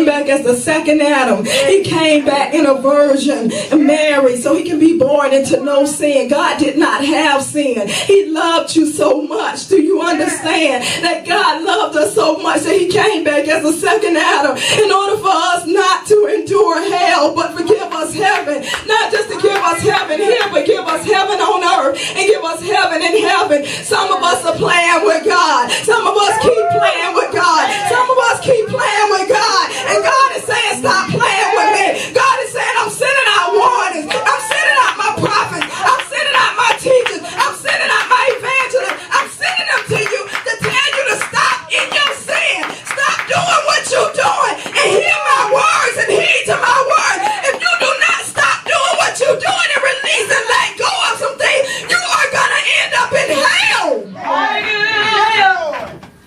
back as the second Adam. He came back in a virgin, Mary, so he can be born into no sin. God did not have sin. He loved you so much. Do you understand that God loved us so much that he came back as the second Adam in order for us not to endure hell, but to give us heaven? Not just to give us heaven here, but give us heaven on earth and give us heaven in heaven. Some of us are playing with God. Some of us keep playing with God. Some of us keep playing with God. And God is saying, stop playing with me. God is saying, I'm sending out warnings. I'm sending out my prophets. I'm sending out my teachers. I'm sending out my evangelists. I'm sending them to you to tell you to stop in your sin. Stop doing what you're doing and hear my words and heed to my words. If you do not stop doing what you're doing and release and let go of some things, you are going to end up in hell.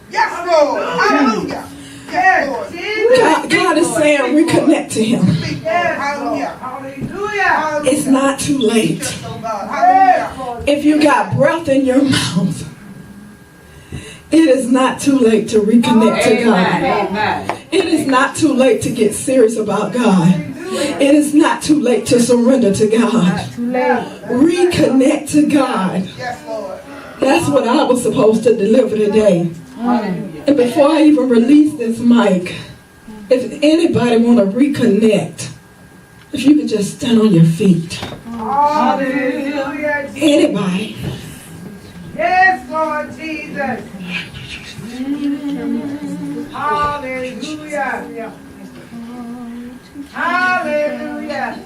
Yes, Lord. Hallelujah. God is saying reconnect to him. Hallelujah. It's not too late. If you got breath in your mouth, it is not too late to reconnect to God. It is not too late to get serious about God. It is not too late to surrender to God. Reconnect to God. That's what I was supposed to deliver today. And before I even release this mic, if anybody want to reconnect, if you could just stand on your feet. Hallelujah. Anybody. Yes, Lord Jesus. Hallelujah. Hallelujah.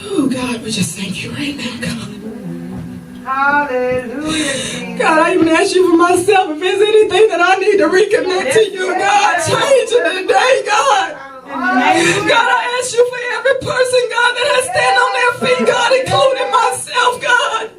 Oh, God, we just thank you right now, God. Hallelujah, Jesus. God, I even ask you for myself if there's anything that I need to reconnect to you, God. Change it today, God. God, I ask you for every person, God, that has stand on their feet, God, including myself, God.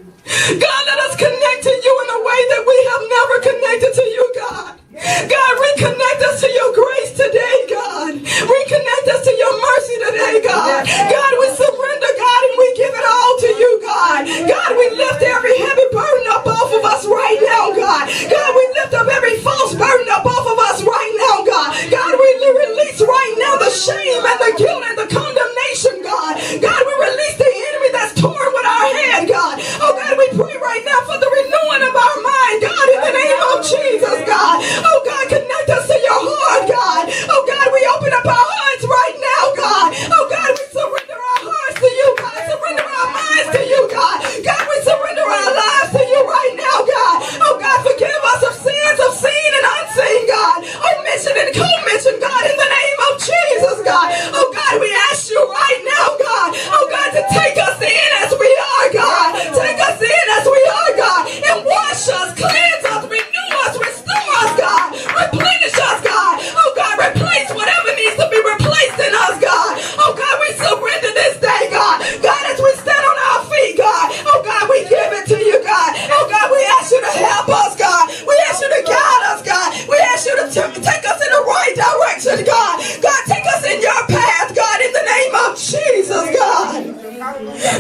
God, let us connect to you in a way that we have never connected to you, God. God, reconnect us to your grace today, God. Reconnect us to your mercy today, God. God, we surrender, God, and we give it all to you, God. God, we lift every heavy burden up off of us right now, God. God, we lift up every false burden up off of us right now, God. God, we release right now the shame and the guilt and the condemnation, God. God, we release the enemy that's torn with our head, God. Oh, God, we pray right now for the renewing of our mind, God, in the name of Jesus, God. Oh, God, connect us to your heart, God. Oh, God, we open up our hearts right now, God. Oh, God, we surrender our hearts to you, God. Surrender our minds to you, God. God, we surrender our lives to you right now, God. Oh, God, forgive us of sins of seen and unseen, God. Omission and commission, God, in the name of Jesus, God. Oh, God, we ask you right now, God. Oh, God, to take us in as we are, God. Take us in as we are, God. And wash us, cleanse us, renew us, restore us, God. Replenish us, God. Oh, God, replace whatever needs to be replaced in us, God. Oh, God, we surrender this day, God. God, as we stand on our feet, God. Oh, God, we give it to you, God. Oh, God, we ask you to help us, God. We ask you to guide us, God. We ask you to take us in the right direction, God. God, take us in your path, God, in the name of Jesus, God.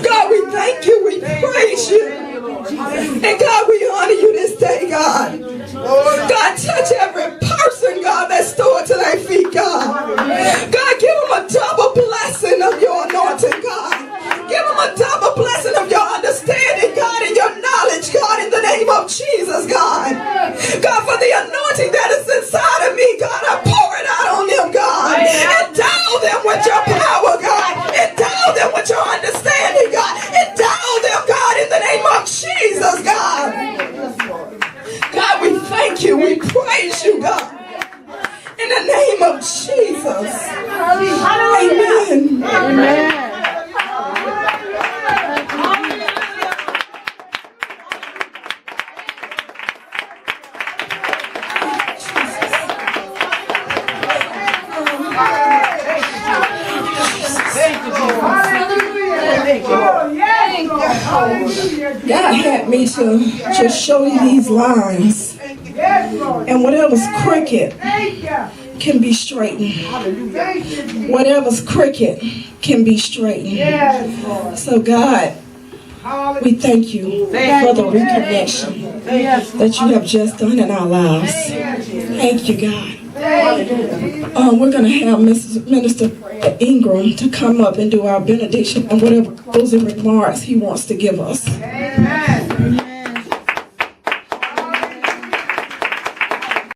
God, we thank you. We praise you. And God, we honor you this day, God. God, touch every person, God, that's stored to their feet, God. God, give them a double blessing of your anointing, God. Give them a double blessing of your understanding, God, and your knowledge, God, in the name of Jesus, God. God, for the anointing that is inside of me, God, I pour it out on them, God. Endow them with your power, God. Endow them with your understanding, God. Endow them, God, in the name of Jesus, God. God, we thank you. We praise you, God. In the name of Jesus. Amen. Amen. God had me to just show you these lines. And whatever's crooked can be straightened. Whatever's crooked can be straightened. So God, we thank you for the reconnection that you have just done in our lives. Thank you, God. We're going to have Minister Ingram to come up and do our benediction and whatever closing remarks he wants to give us. Amen.